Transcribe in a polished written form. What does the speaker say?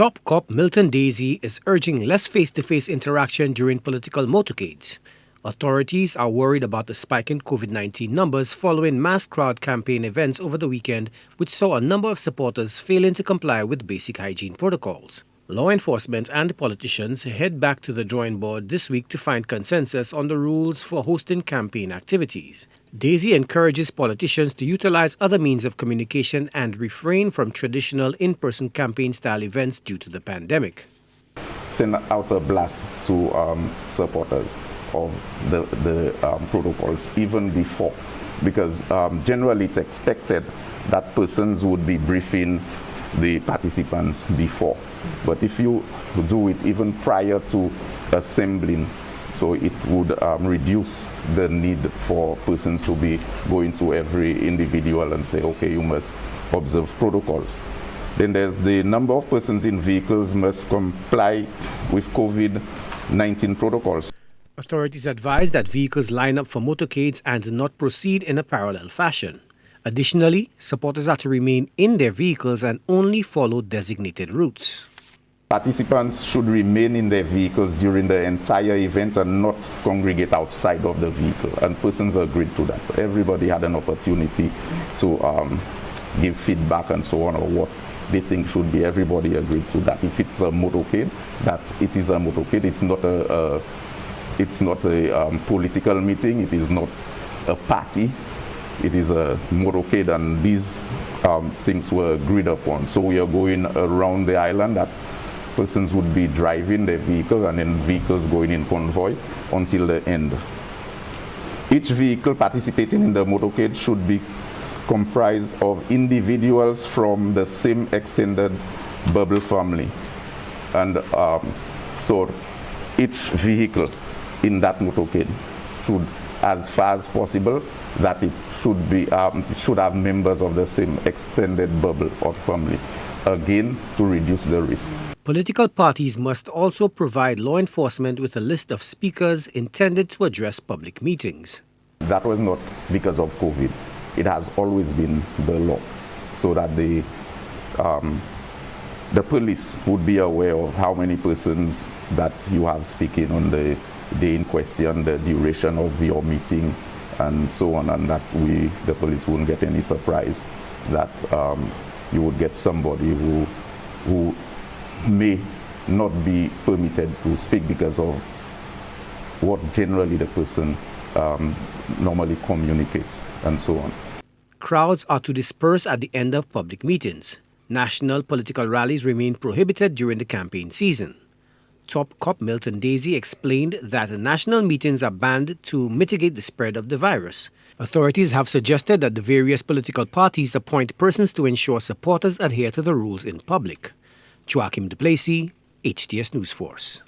Top cop Milton Desir is urging less face-to-face interaction during political motorcades. Authorities are worried about the spike in COVID-19 numbers following mass crowd campaign events over the weekend, which saw a number of supporters failing to comply with basic hygiene protocols. Law enforcement and politicians head back to the drawing board this week to find consensus on the rules for hosting campaign activities. Desir encourages politicians to utilize other means of communication and refrain from traditional in-person campaign-style events due to the pandemic. Send out a blast to supporters of the protocols even before, because generally it's expected that persons would be briefing the participants before. But if you do it even prior to assembling, so it would reduce the need for persons to be going to every individual and say, okay, you must observe protocols. Then there's the number of persons in vehicles must comply with COVID-19 protocols. Authorities advise that vehicles line up for motorcades and not proceed in a parallel fashion. Additionally, supporters are to remain in their vehicles and only follow designated routes. Participants should remain in their vehicles during the entire event and not congregate outside of the vehicle, and persons agreed to that. Everybody had an opportunity to give feedback and so on, or what they think should be. Everybody agreed to that. If it's a motorcade, that it is a motorcade. It's not a political meeting. It is not a party. It is a motorcade, and these things were agreed upon. So we are going around the island that persons would be driving their vehicle and then vehicles going in convoy until the end. Each vehicle participating in the motorcade should be comprised of individuals from the same extended bubble family. And so each vehicle in that motorcade should, as far as possible, that it should have members of the same extended bubble or family, again, to reduce the risk. Political parties must also provide law enforcement with a list of speakers intended to address public meetings. That was not because of COVID. It has always been the law, so that the police would be aware of how many persons that you have speaking on the day in question, the duration of your meeting, and so on, and that the police wouldn't get any surprise that you would get somebody who may not be permitted to speak because of what generally the person normally communicates, and so on. Crowds are to disperse at the end of public meetings. National political rallies remain prohibited during the campaign season. Top cop Milton Desir explained that national meetings are banned to mitigate the spread of the virus. Authorities have suggested that the various political parties appoint persons to ensure supporters adhere to the rules in public. Joachim Duplessis, HTS News Force.